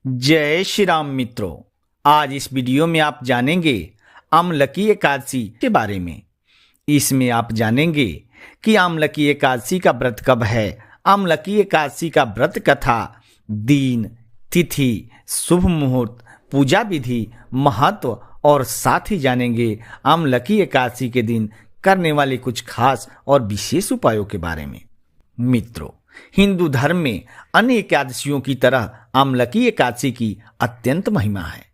जय श्री राम मित्रों, आज इस वीडियो में आप जानेंगे आमलकी एकादशी के बारे में। इसमें आप जानेंगे कि आमलकी एकादशी का व्रत कब है, आमलकी एकादशी का व्रत कथा, दिन, तिथि, शुभ मुहूर्त, पूजा विधि, महत्व और साथ ही जानेंगे आमलकी एकादशी के दिन करने वाले कुछ खास और विशेष उपायों के बारे में। मित्रों, हिंदू धर्म में अन्य एकादशियों की तरह आमलकी एकादशी की अत्यंत महिमा है।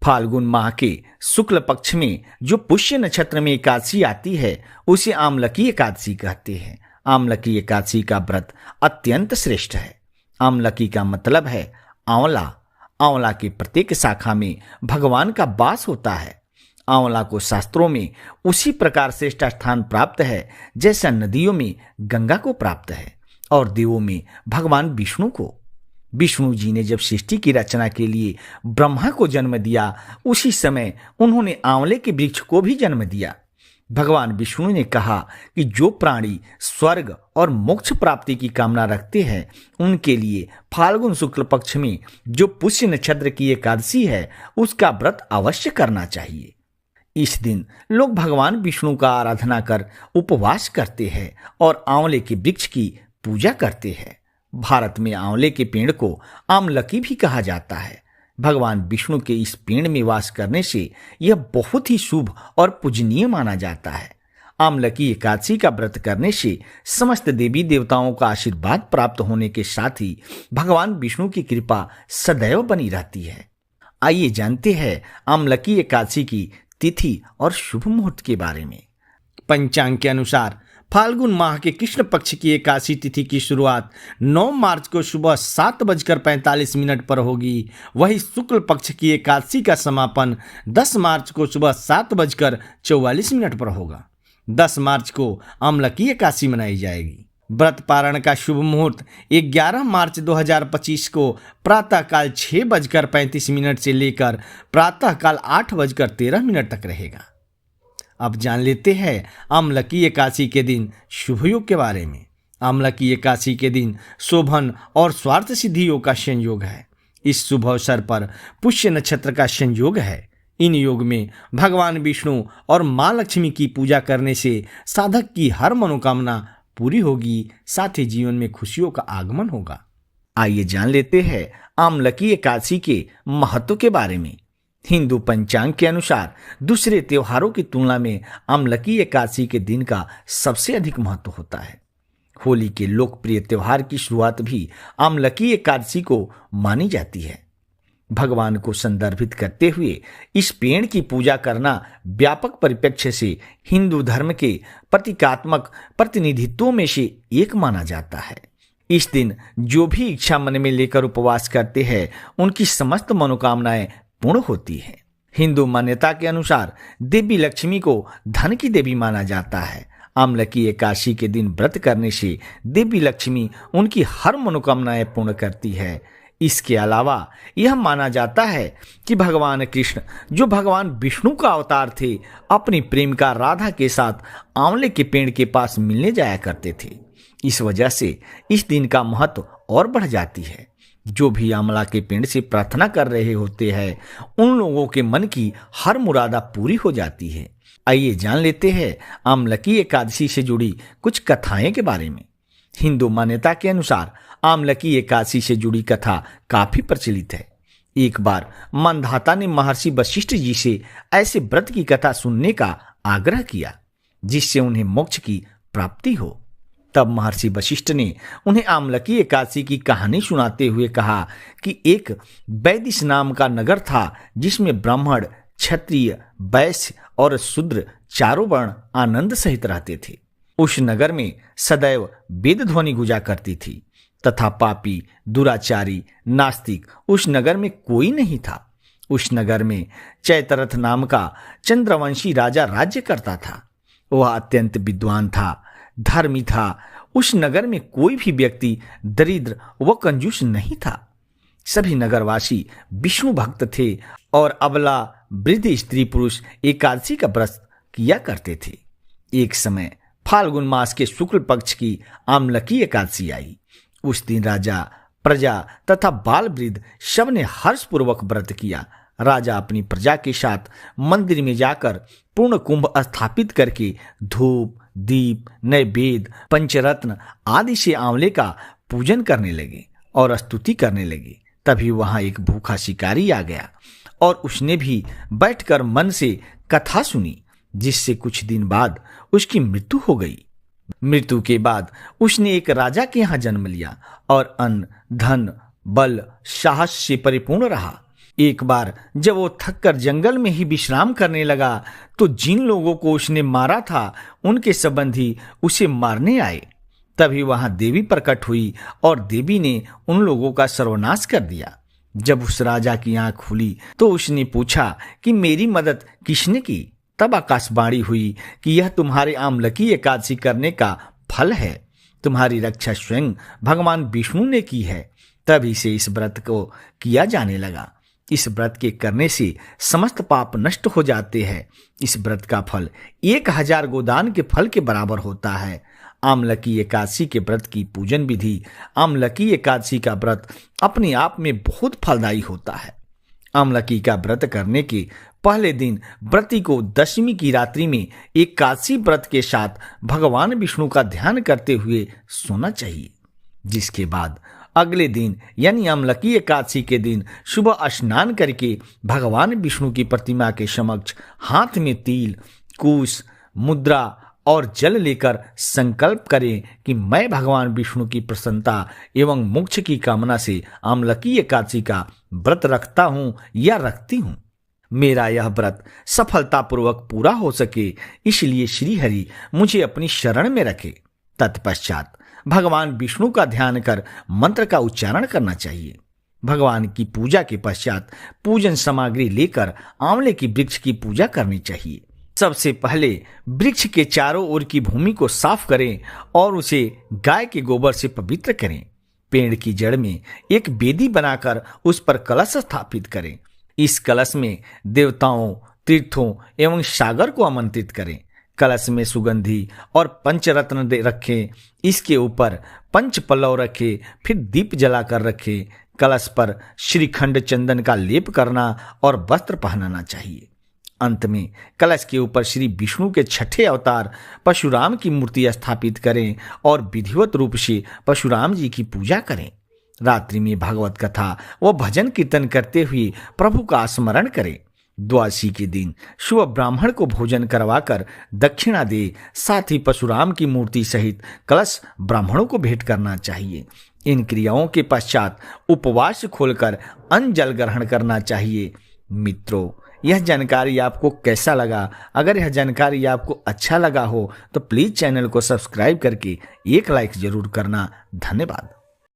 फाल्गुन माह के शुक्ल पक्ष में जो पुष्य नक्षत्र में एकादशी आती है उसे आमलकी एकादशी कहते हैं। आमलकी एकादशी का व्रत अत्यंत श्रेष्ठ है। आमलकी का मतलब है आंवला। आंवला के प्रत्येक शाखा में भगवान का वास होता है। आंवला को शास्त्रों में उसी प्रकार श्रेष्ठ स्थान प्राप्त है जैसा नदियों में गंगा को प्राप्त है और देवों में भगवान विष्णु को। विष्णु जी ने जब सृष्टि की रचना के लिए ब्रह्मा को जन्म दिया, उसी समय उन्होंने आंवले के वृक्ष को भी जन्म दिया। भगवान विष्णु ने कहा कि जो प्राणी स्वर्ग और मोक्ष प्राप्ति की कामना रखते हैं उनके लिए फाल्गुन शुक्ल पक्ष में जो पुष्य नक्षत्र की एकादशी है उसका व्रत अवश्य करना चाहिए। इस दिन लोग भगवान विष्णु का आराधना कर उपवास करते हैं और आंवले के वृक्ष की पूजा करते हैं। भारत में आंवले के पेड़ को आमलकी भी कहा जाता है। भगवान विष्णु के इस पेड़ में वास करने से यह बहुत ही शुभ और पूजनीय माना जाता है। आमलकी एकादशी का व्रत करने से समस्त देवी देवताओं का आशीर्वाद प्राप्त होने के साथ ही भगवान विष्णु की कृपा सदैव बनी रहती है। आइए जानते हैं आमलकी एकादशी की तिथि और शुभ मुहूर्त के बारे में। पंचांग के अनुसार फाल्गुन माह के कृष्ण पक्ष की एकादशी तिथि की शुरुआत 9 मार्च को सुबह 7:45 पर होगी। वही शुक्ल पक्ष की एकादशी का समापन 10 मार्च को सुबह 7:44 पर होगा। 10 मार्च को आमलकी एकादशी मनाई जाएगी। व्रत पारण का शुभ मुहूर्त 11 मार्च 2025 को प्रातःकाल 6:35 से लेकर प्रातःकाल 8:13 तक रहेगा। अब जान लेते हैं आमलकी एकादशी के दिन शुभ योग के बारे में। आमलकी एकादशी के दिन शोभन और स्वार्थ सिद्धियों का संयोग है। इस शुभ अवसर पर पुष्य नक्षत्र का संयोग है। इन योग में भगवान विष्णु और माँ लक्ष्मी की पूजा करने से साधक की हर मनोकामना पूरी होगी, साथ ही जीवन में खुशियों का आगमन होगा। आइए जान लेते हैं आमलकी एकादशी के महत्व के बारे में। हिंदू पंचांग के अनुसार दूसरे त्योहारों की तुलना में आमलकी एकादशी के दिन का सबसे अधिक महत्व होता है। होली के लोकप्रिय त्योहार की शुरुआत भी आमलकी एकादशी को मानी जाती है। भगवान को संदर्भित करते हुए इस पेड़ की पूजा करना व्यापक परिप्रेक्ष्य से हिंदू धर्म के प्रतीकात्मक प्रतिनिधित्वों में से एक माना जाता है। इस दिन जो भी इच्छा मन में लेकर उपवास करते हैं उनकी समस्त मनोकामनाएं पूर्ण होती है। हिंदू मान्यता के अनुसार देवी लक्ष्मी को धन की देवी माना जाता है। आमलकी एकादशी के दिन व्रत करने से देवी लक्ष्मी उनकी हर मनोकामनाएं पूर्ण करती है। इसके अलावा यह माना जाता है कि भगवान कृष्ण, जो भगवान विष्णु का अवतार थे, अपनी प्रेमिका राधा के साथ आंवले के पेड़ के पास मिलने जाया करते थे। इस वजह से इस दिन का महत्व और बढ़ जाती है। जो भी आंवला के पेड़ से प्रार्थना कर रहे होते हैं उन लोगों के मन की हर मुरादा पूरी हो जाती है। आइए जान लेते हैं आमलकी एकादशी से जुड़ी कुछ कथाएं के बारे में। हिंदू मान्यता के अनुसार आमलकी एकादशी से जुड़ी कथा काफी प्रचलित है। एक बार मंधाता ने महर्षि वशिष्ठ जी से ऐसे व्रत की कथा सुनने का आग्रह किया जिससे उन्हें मोक्ष की प्राप्ति हो। तब महर्षि वशिष्ठ ने उन्हें आमलकी एकादशी की कहानी सुनाते हुए कहा कि एक वैदिश नाम का नगर था जिसमें ब्राह्मण, क्षत्रिय, वैश्य और शूद्र चारों वर्ण आनंद सहित रहते थे। उस नगर में सदैव वेद ध्वनि गुजा करती थी तथा पापी, दुराचारी, नास्तिक उस नगर में कोई नहीं था। उस नगर में चैतरथ नाम का चंद्रवंशी राजा राज्य करता था। वह अत्यंत विद्वान था, धर्मी था। उस नगर में कोई भी व्यक्ति दरिद्र व कंजूस नहीं था। सभी नगरवासी विष्णु भक्त थे और अबला, वृद्ध, स्त्री पुरुष एकादशी का व्रत किया करते थे। एक समय फाल्गुन मास के शुक्ल पक्ष की आमलकी एकादशी आई। उस दिन राजा प्रजा तथा बाल वृद्ध सब ने हर्षपूर्वक व्रत किया। राजा अपनी प्रजा के साथ मंदिर में जाकर पूर्ण कुंभ स्थापित करके धूप, दीप, नैवेद्य, पंचरत्न आदि से आंवले का पूजन करने लगे और स्तुति करने लगे। तभी वहां एक भूखा शिकारी आ गया और उसने भी बैठकर मन से कथा सुनी, जिससे कुछ दिन बाद उसकी मृत्यु हो गई। मृत्यु के बाद उसने एक राजा के यहाँ जन्म लिया और अन्न, धन, बल, साहस से परिपूर्ण रहा। एक बार जब वो थककर जंगल में ही विश्राम करने लगा तो जिन लोगों को उसने मारा था उनके संबंधी उसे मारने आए। तभी वहां देवी प्रकट हुई और देवी ने उन लोगों का सर्वनाश कर दिया। जब उस राजा की आंख खुली तो उसने पूछा कि मेरी मदद किसने की? तब आकाशवाणी हुई कि यह तुम्हारे आमलकी एकादशी करने का फल है। तुम्हारी रक्षा स्वयं भगवान विष्णु ने की है। तभी से इस व्रत को किया जाने लगा। इस व्रत के करने से समस्त पाप नष्ट हो जाते हैं। इस व्रत का फल 1000 गोदान के फल के बराबर होता है। आमलकी एकादशी के व्रत की पूजन विधि। आमलकी एकादशी का व्रत अपने आप में बहुत फलदायी होता है। आमलकी का व्रत करने के पहले दिन व्रती को दशमी की रात्रि में एकादशी व्रत के साथ भगवान विष्णु का ध्यान करते हुए सोना चाहिए, जिसके बाद अगले दिन यानी आमलकी एकादशी के दिन सुबह स्नान करके भगवान विष्णु की प्रतिमा के समक्ष हाथ में तिल, कुश, मुद्रा और जल लेकर संकल्प करें कि मैं भगवान विष्णु की प्रसन्नता एवं मोक्ष की कामना से आमलकी एकादशी का व्रत रखता हूं या रखती हूं। मेरा यह व्रत सफलतापूर्वक पूरा हो सके, इसलिए श्री हरि मुझे अपनी शरण में रखे। तत्पश्चात भगवान विष्णु का ध्यान कर मंत्र का उच्चारण करना चाहिए। भगवान की पूजा के पश्चात पूजन सामग्री लेकर आंवले की वृक्ष की पूजा करनी चाहिए। सबसे पहले वृक्ष के चारों ओर की भूमि को साफ करें और उसे गाय के गोबर से पवित्र करें। पेड़ की जड़ में एक वेदी बनाकर उस पर कलश स्थापित करें। इस कलश में देवताओं, तीर्थों एवं सागर को आमंत्रित करें। कलश में सुगंधी और पंचरत्न रखें। इसके ऊपर पंच पल्लव रखें, फिर दीप जलाकर रखें। कलश पर श्रीखंड चंदन का लेप करना और वस्त्र पहनाना चाहिए। अंत में कलश के ऊपर श्री विष्णु के छठे अवतार परशुराम की मूर्ति स्थापित करें और विधिवत रूप से परशुराम जी की पूजा करें। रात्रि में भागवत कथा व भजन कीर्तन करते हुए प्रभु का स्मरण करें। द्वादशी के दिन शुभ ब्राह्मण को भोजन करवाकर दक्षिणा दे। साथ ही परशुराम की मूर्ति सहित कलश ब्राह्मणों को भेंट करना चाहिए। इन क्रियाओं के पश्चात उपवास खोलकर अन्न जल ग्रहण करना चाहिए। मित्रों, यह जानकारी आपको कैसा लगा? अगर यह जानकारी आपको अच्छा लगा हो तो प्लीज चैनल को सब्सक्राइब करके एक लाइक जरूर करना। धन्यवाद।